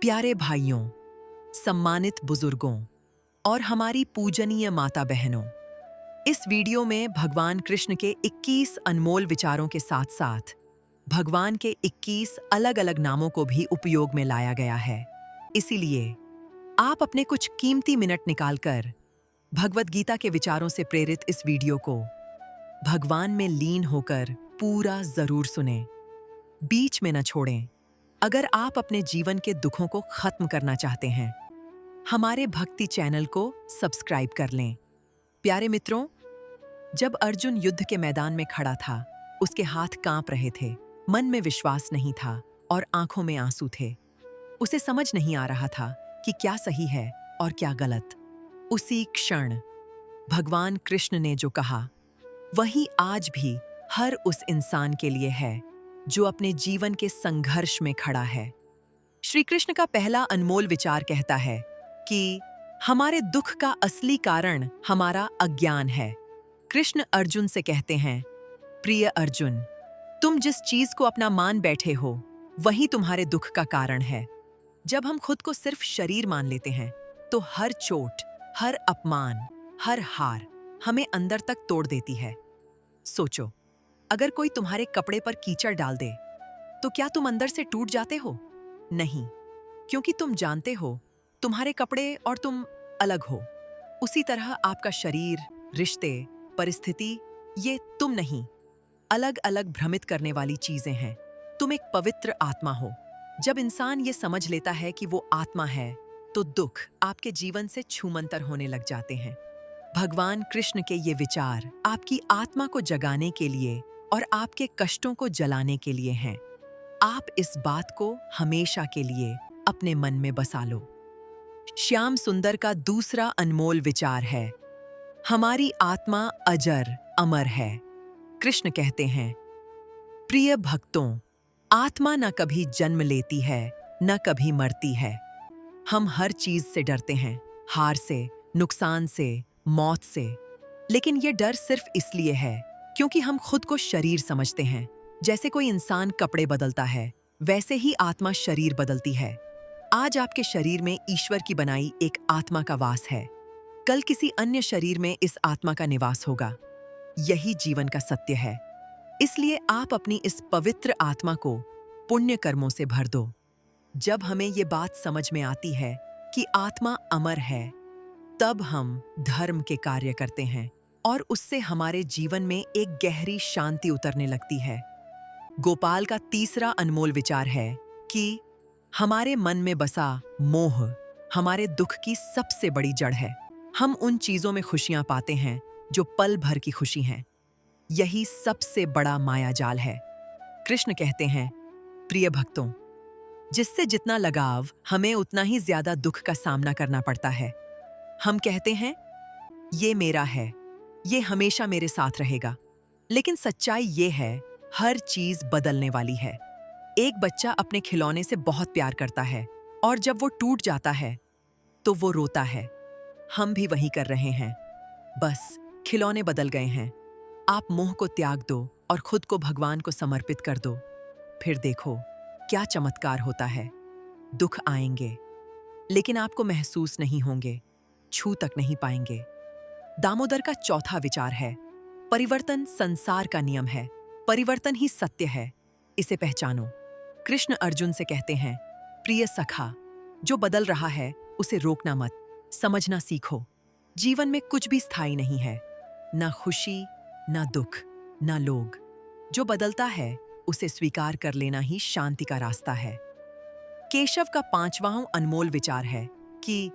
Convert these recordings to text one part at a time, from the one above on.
प्यारे भाइयों, सम्मानित बुजुर्गों और हमारी पूजनीय माता बहनों, इस वीडियो में भगवान कृष्ण के 21 अनमोल विचारों के साथ-साथ भगवान के 21 अलग-अलग नामों को भी उपयोग में लाया गया है। इसीलिए आप अपने कुछ कीमती मिनट निकालकर भगवद गीता के विचारों से प्रेरित इस वीडियो को भगवान में लीन होकर पूरा जरूर सुनें, बीच में न छोड़ें। अगर आप अपने जीवन के दुखों को खत्म करना चाहते हैं, हमारे भक्ति चैनल को सब्सक्राइब कर लें। प्यारे मित्रों, जब अर्जुन युद्ध के मैदान में खड़ा था, उसके हाथ कांप रहे थे, मन में विश्वास नहीं था और आंखों में आंसू थे। उसे समझ नहीं आ रहा था कि क्या सही है और क्या गलत। उसी क्षण भगवान कृष्ण ने जो कहा, वही आज भी हर उस इंसान के लिए है जो अपने जीवन के संघर्ष में खड़ा है। श्री कृष्ण का पहला अनमोल विचार कहता है कि हमारे दुख का असली कारण हमारा अज्ञान है। कृष्ण अर्जुन से कहते हैं, प्रिय अर्जुन, तुम जिस चीज को अपना मान बैठे हो, वही तुम्हारे दुख का कारण है। जब हम खुद को सिर्फ शरीर मान लेते हैं, तो हर चोट, हर अपमान, हर हार हमें अंदर तक तोड़ देती है। सोचो, अगर कोई तुम्हारे कपड़े पर कीचड़ डाल दे, तो क्या तुम अंदर से टूट जाते हो? नहीं, क्योंकि तुम जानते हो तुम्हारे कपड़े और तुम अलग हो। उसी तरह आपका शरीर, रिश्ते, परिस्थिति, ये तुम नहीं, अलग अलग भ्रमित करने वाली चीजें हैं। तुम एक पवित्र आत्मा हो। जब इंसान ये समझ लेता है कि वो आत्मा है, तो दुख आपके जीवन से छूमंतर होने लग जाते हैं। भगवान कृष्ण के ये विचार आपकी आत्मा को जगाने के लिए और आपके कष्टों को जलाने के लिए हैं। आप इस बात को हमेशा के लिए अपने मन में बसा लो। श्याम सुंदर का दूसरा अनमोल विचार है, हमारी आत्मा अजर अमर है। कृष्ण कहते हैं, प्रिय भक्तों, आत्मा न कभी जन्म लेती है, न कभी मरती है। हम हर चीज से डरते हैं, हार से, नुकसान से, मौत से। लेकिन ये डर सिर्फ इसलिए है क्योंकि हम खुद को शरीर समझते हैं। जैसे कोई इंसान कपड़े बदलता है, वैसे ही आत्मा शरीर बदलती है। आज आपके शरीर में ईश्वर की बनाई एक आत्मा का वास है। कल किसी अन्य शरीर में इस आत्मा का निवास होगा। यही जीवन का सत्य है। इसलिए आप अपनी इस पवित्र आत्मा को पुण्य कर्मों से भर दो। जब हमें ये बात समझ में आती है कि आत्मा अमर है, तब हम धर्म के कार्य करते हैं और उससे हमारे जीवन में एक गहरी शांति उतरने लगती है। गोपाल का तीसरा अनमोल विचार है कि हमारे मन में बसा मोह हमारे दुख की सबसे बड़ी जड़ है। हम उन चीजों में खुशियां पाते हैं जो पल भर की खुशी हैं। यही सबसे बड़ा मायाजाल है। कृष्ण कहते हैं, प्रिय भक्तों, जिससे जितना लगाव, हमें उतना ही ज्यादा दुख का सामना करना पड़ता है। हम कहते हैं, ये मेरा है, ये हमेशा मेरे साथ रहेगा। लेकिन सच्चाई ये है, हर चीज बदलने वाली है। एक बच्चा अपने खिलौने से बहुत प्यार करता है और जब वो टूट जाता है, तो वो रोता है। हम भी वही कर रहे हैं, बस खिलौने बदल गए हैं। आप मोह को त्याग दो और खुद को भगवान को समर्पित कर दो। फिर देखो क्या चमत्कार होता है। दुख आएंगे, लेकिन आपको महसूस नहीं होंगे, छू तक नहीं पाएंगे। दामोदर का चौथा विचार है, परिवर्तन संसार का नियम है, परिवर्तन ही सत्य है, इसे पहचानो। कृष्ण अर्जुन से कहते हैं, प्रिय सखा, जो बदल रहा है उसे रोकना मत, समझना सीखो। जीवन में कुछ भी स्थायी नहीं है, ना खुशी, ना दुख, ना लोग। जो बदलता है उसे स्वीकार कर लेना ही शांति का रास्ता है। केशव का पांचवां अनमोल विचार है कि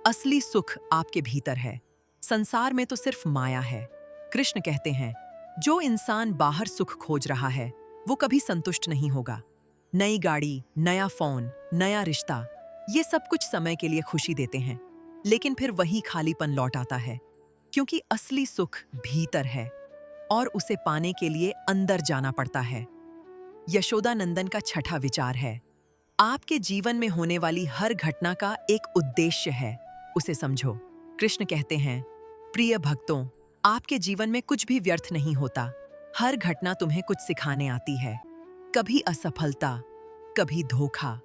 असली सुख आपके भीतर है, संसार में तो सिर्फ माया है। कृष्ण कहते हैं, जो इंसान बाहर सुख खोज रहा है, वो कभी संतुष्ट नहीं होगा। नई गाड़ी, नया फोन, नया रिश्ता, ये सब कुछ समय के लिए खुशी देते हैं, लेकिन फिर वही खालीपन लौट आता है। क्योंकि असली सुख भीतर है और उसे पाने के लिए अंदर जाना पड़ता है। यशोदानंदन का छठा विचार है, आपके जीवन में होने वाली हर घटना का एक उद्देश्य है, उसे समझो। कृष्ण कहते हैं, प्रिय भक्तों, आपके जीवन में कुछ भी व्यर्थ नहीं होता। हर घटना तुम्हें कुछ सिखाने आती है। कभी असफलता, कभी धोखा,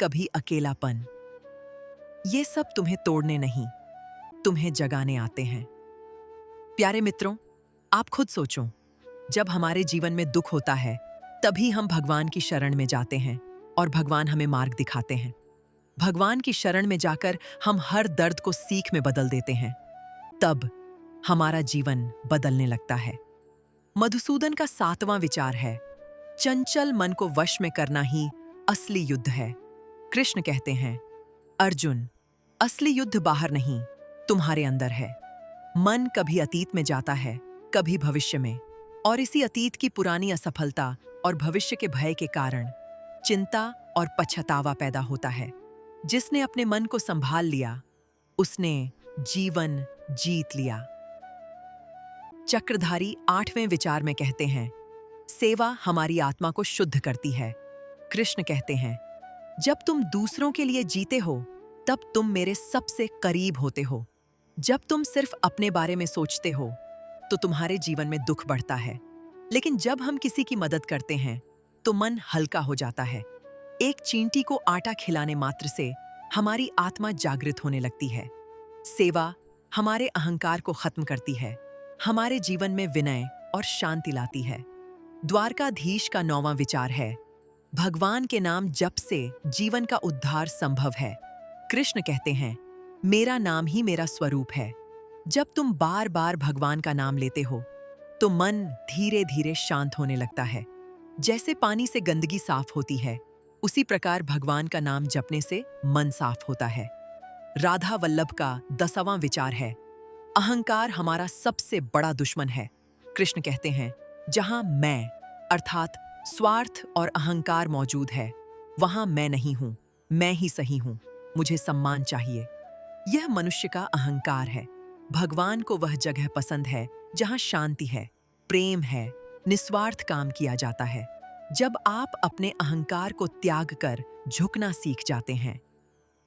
कभी अकेलापन। ये सब तुम्हें तोड़ने नहीं, तुम्हें जगाने आते हैं। प्यारे मित्रों, आप खुद सोचो, जब हमारे जीवन में दुख होता है, तभी हम भगवान की शरण में जाते हैं और भगवान हमें मार्ग दिखाते हैं। भगवान की शरण में जाकर हम हर दर्द को सीख में बदल देते हैं। तब हमारा जीवन बदलने लगता है। मधुसूदन का 7वां विचार है, चंचल मन को वश में करना ही असली युद्ध है। कृष्ण कहते हैं, अर्जुन, असली युद्ध बाहर नहीं, तुम्हारे अंदर है। मन कभी अतीत में जाता है, कभी भविष्य में, और इसी अतीत की पुरानी असफलता और भविष्य के भय के कारण चिंता और पछतावा पैदा होता है। जिसने अपने मन को संभाल लिया, उसने जीवन जीत लिया। चक्रधारी 8वें विचार में कहते हैं, सेवा हमारी आत्मा को शुद्ध करती है। कृष्ण कहते हैं, जब तुम दूसरों के लिए जीते हो, तब तुम मेरे सबसे करीब होते हो। जब तुम सिर्फ अपने बारे में सोचते हो, तो तुम्हारे जीवन में दुख बढ़ता है। लेकिन जब हम किसी की मदद करते हैं, तो मन हल्का हो जाता है। एक चींटी को आटा खिलाने मात्र से हमारी आत्मा जागृत होने लगती है। सेवा हमारे अहंकार को खत्म करती है, हमारे जीवन में विनय और शांति लाती है। द्वारकाधीश का 9वां विचार है, भगवान के नाम जप से जीवन का उद्धार संभव है। कृष्ण कहते हैं, मेरा नाम ही मेरा स्वरूप है। जब तुम बार बार भगवान का नाम लेते हो, तो मन धीरे धीरे शांत होने लगता है। जैसे पानी से गंदगी साफ होती है, उसी प्रकार भगवान का नाम जपने से मन साफ होता है। राधा वल्लभ का 10वां विचार है, अहंकार हमारा सबसे बड़ा दुश्मन है। कृष्ण कहते हैं, जहां मैं अर्थात स्वार्थ और अहंकार मौजूद है, वहां मैं नहीं हूं, मैं ही सही हूं, मुझे सम्मान चाहिए। यह मनुष्य का अहंकार है। भगवान को वह जगह पसंद है जहां शांति है, प्रेम है, निस्वार्थ काम किया जाता है। जब आप अपने अहंकार को त्याग कर झुकना सीख जाते हैं,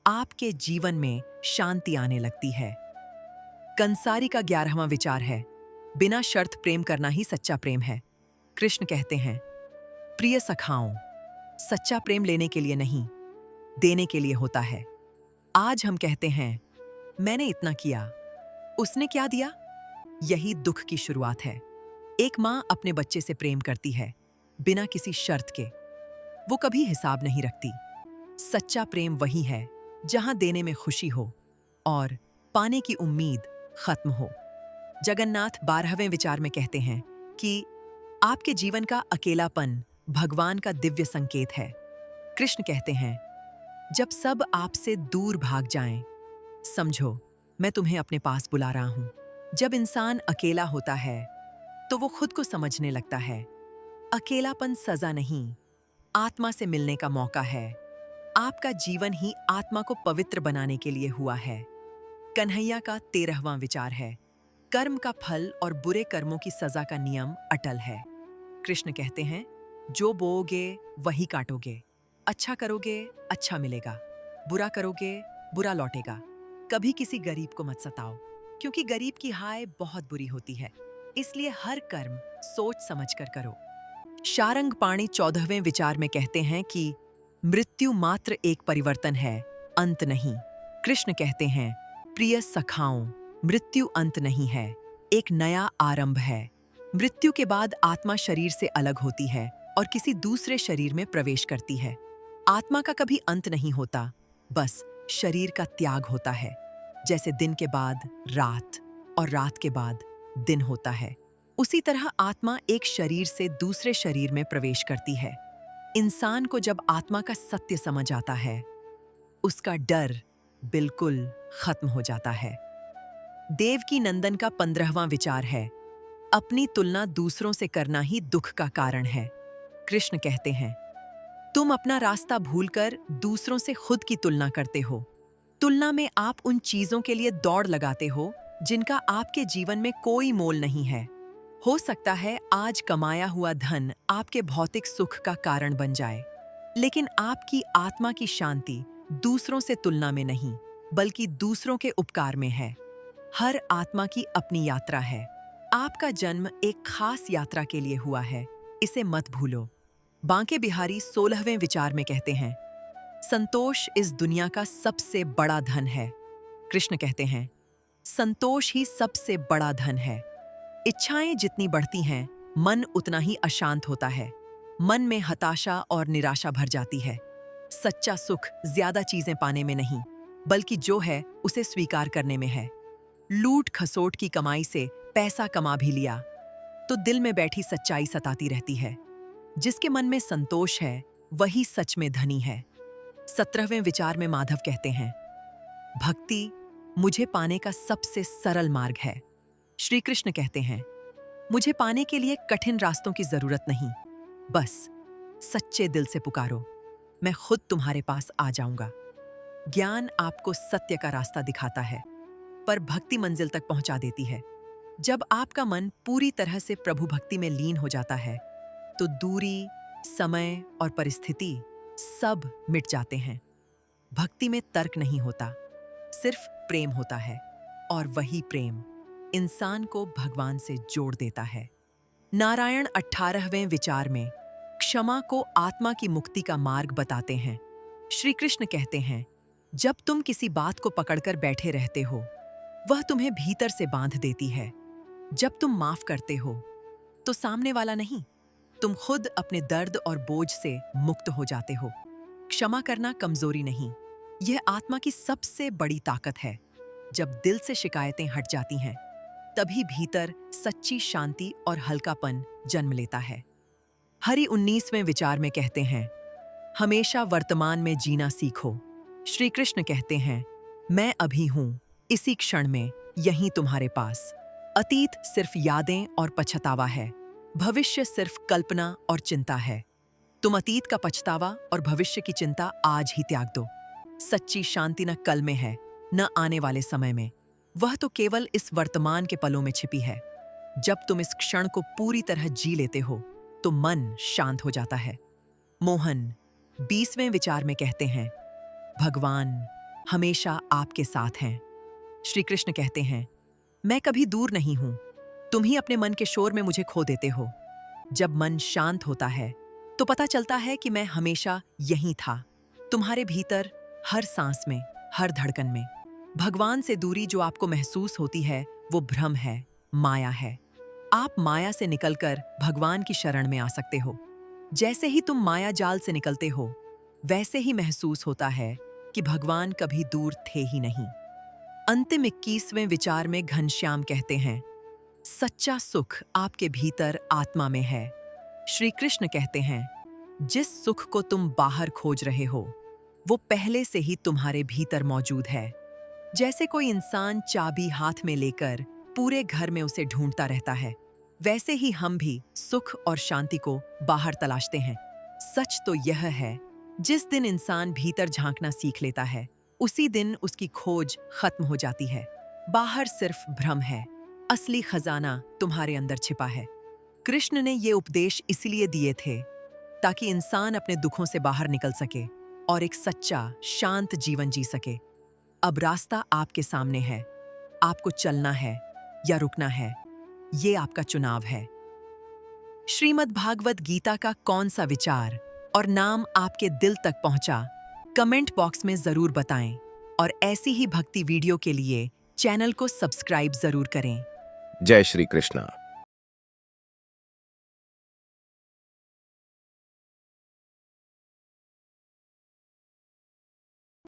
आपके जीवन में शांति आने लगती है। कंसारी का 11वां विचार है, बिना शर्त प्रेम करना ही सच्चा प्रेम है। कृष्ण कहते हैं, प्रिय सखाओं, सच्चा प्रेम लेने के लिए नहीं, देने के लिए होता है। आज हम कहते हैं, मैंने इतना किया, उसने क्या दिया? यही दुख की शुरुआत है। एक माँ अपने बच्चे से प्रेम करती है, बिना किसी शर्त के। वो कभी हिसाब नहीं रखती। सच्चा प्रेम वही है जहां देने में खुशी हो और पाने की उम्मीद खत्म हो। जगन्नाथ 12वें विचार में कहते हैं कि आपके जीवन का अकेलापन भगवान का दिव्य संकेत है। कृष्ण कहते हैं, जब सब आपसे दूर भाग जाएं, समझो मैं तुम्हें अपने पास बुला रहा हूं। जब इंसान अकेला होता है, तो वो खुद को समझने लगता है। अकेलापन सजा नहीं, आत्मा से मिलने का मौका है। आपका जीवन ही आत्मा को पवित्र बनाने के लिए हुआ है। कन्हैया का 13वां विचार है, कर्म का फल और बुरे कर्मों की सजा का नियम अटल है। कृष्ण कहते हैं, जो बोओगे वही काटोगे। अच्छा करोगे, अच्छा मिलेगा। बुरा करोगे, बुरा लौटेगा। कभी किसी गरीब को मत सताओ, क्योंकि गरीब की हाय बहुत बुरी होती है। इसलिए हर कर्म सोच समझकर करो। शारंगपाणि 14वें विचार में कहते हैं कि मृत्यु मात्र एक परिवर्तन है, अंत नहीं। कृष्ण कहते हैं, प्रिय सखाओं, मृत्यु अंत नहीं है, एक नया आरंभ है। मृत्यु के बाद आत्मा शरीर से अलग होती है और किसी दूसरे शरीर में प्रवेश करती है। आत्मा का कभी अंत नहीं होता, बस शरीर का त्याग होता है। जैसे दिन के बाद रात और रात के बाद दिन होता है, उसी तरह आत्मा एक शरीर से दूसरे शरीर में प्रवेश करती है। इंसान को जब आत्मा का सत्य समझ आता है, उसका डर बिल्कुल खत्म हो जाता है। देवकी नंदन का 15वां विचार है, अपनी तुलना दूसरों से करना ही दुख का कारण है। कृष्ण कहते हैं, तुम अपना रास्ता भूलकर दूसरों से खुद की तुलना करते हो। तुलना में आप उन चीजों के लिए दौड़ लगाते हो जिनका आपके जीवन में कोई मोल नहीं है। हो सकता है आज कमाया हुआ धन आपके भौतिक सुख का कारण बन जाए, लेकिन आपकी आत्मा की शांति दूसरों से तुलना में नहीं, बल्कि दूसरों के उपकार में है। हर आत्मा की अपनी यात्रा है। आपका जन्म एक खास यात्रा के लिए हुआ है, इसे मत भूलो। बांके बिहारी 16वें विचार में कहते हैं, संतोष इस दुनिया का सबसे बड़ा धन है। कृष्ण कहते हैं, संतोष ही सबसे बड़ा धन है। इच्छाएं जितनी बढ़ती हैं, मन उतना ही अशांत होता है। मन में हताशा और निराशा भर जाती है। सच्चा सुख ज्यादा चीजें पाने में नहीं, बल्कि जो है उसे स्वीकार करने में है। लूट खसोट की कमाई से पैसा कमा भी लिया तो दिल में बैठी सच्चाई सताती रहती है। जिसके मन में संतोष है वही सच में धनी है। 17वें विचार में माधव कहते हैं, भक्ति मुझे पाने का सबसे सरल मार्ग है। श्री कृष्ण कहते हैं, मुझे पाने के लिए कठिन रास्तों की जरूरत नहीं, बस सच्चे दिल से पुकारो, मैं खुद तुम्हारे पास आ जाऊंगा। ज्ञान आपको सत्य का रास्ता दिखाता है, पर भक्ति मंजिल तक पहुंचा देती है। जब आपका मन पूरी तरह से प्रभु भक्ति में लीन हो जाता है तो दूरी, समय और परिस्थिति सब मिट जाते हैं। भक्ति में तर्क नहीं होता, सिर्फ प्रेम होता है, और वही प्रेम इंसान को भगवान से जोड़ देता है। नारायण 18वें विचार में क्षमा को आत्मा की मुक्ति का मार्ग बताते हैं। श्री कृष्ण कहते हैं, जब तुम किसी बात को पकड़कर बैठे रहते हो, वह तुम्हें भीतर से बांध देती है। जब तुम माफ करते हो तो सामने वाला नहीं, तुम खुद अपने दर्द और बोझ से मुक्त हो जाते हो। क्षमा करना कमजोरी नहीं, यह आत्मा की सबसे बड़ी ताकत है। जब दिल से शिकायतें हट जाती हैं, तभी भीतर सच्ची शांति और हल्कापन जन्म लेता है। हरि 19वें विचार में कहते हैं, हमेशा वर्तमान में जीना सीखो। श्री कृष्ण कहते हैं, मैं अभी हूं, इसी क्षण में, यहीं तुम्हारे पास। अतीत सिर्फ यादें और पछतावा है, भविष्य सिर्फ कल्पना और चिंता है। तुम अतीत का पछतावा और भविष्य की चिंता आज ही त्याग दो। सच्ची शांति न कल में है, न आने वाले समय में, वह तो केवल इस वर्तमान के पलों में छिपी है। जब तुम इस क्षण को पूरी तरह जी लेते हो तो मन शांत हो जाता है। मोहन 20वें विचार में कहते हैं, भगवान हमेशा आपके साथ हैं। श्री कृष्ण कहते हैं, मैं कभी दूर नहीं हूं, तुम ही अपने मन के शोर में मुझे खो देते हो। जब मन शांत होता है तो पता चलता है कि मैं हमेशा यहीं था, तुम्हारे भीतर, हर सांस में, हर धड़कन में। भगवान से दूरी जो आपको महसूस होती है वो भ्रम है, माया है। आप माया से निकलकर भगवान की शरण में आ सकते हो। जैसे ही तुम माया जाल से निकलते हो, वैसे ही महसूस होता है कि भगवान कभी दूर थे ही नहीं। अंतिम 21वें विचार में घनश्याम कहते हैं, सच्चा सुख आपके भीतर आत्मा में है। श्री कृष्ण कहते हैं, जिस सुख को तुम बाहर खोज रहे हो वो पहले से ही तुम्हारे भीतर मौजूद है। जैसे कोई इंसान चाबी हाथ में लेकर पूरे घर में उसे ढूंढता रहता है, वैसे ही हम भी सुख और शांति को बाहर तलाशते हैं। सच तो यह है, जिस दिन इंसान भीतर झांकना सीख लेता है, उसी दिन उसकी खोज खत्म हो जाती है। बाहर सिर्फ भ्रम है, असली खजाना तुम्हारे अंदर छिपा है। कृष्ण ने ये उपदेश इसलिए दिए थे ताकि इंसान अपने दुखों से बाहर निकल सके और एक सच्चा, शांत जीवन जी सके। अब रास्ता आपके सामने है, आपको चलना है या रुकना है, ये आपका चुनाव है। श्रीमद् भागवत गीता का कौन सा विचार और नाम आपके दिल तक पहुंचा, कमेंट बॉक्स में जरूर बताएं, और ऐसी ही भक्ति वीडियो के लिए चैनल को सब्सक्राइब जरूर करें। जय श्री कृष्णा।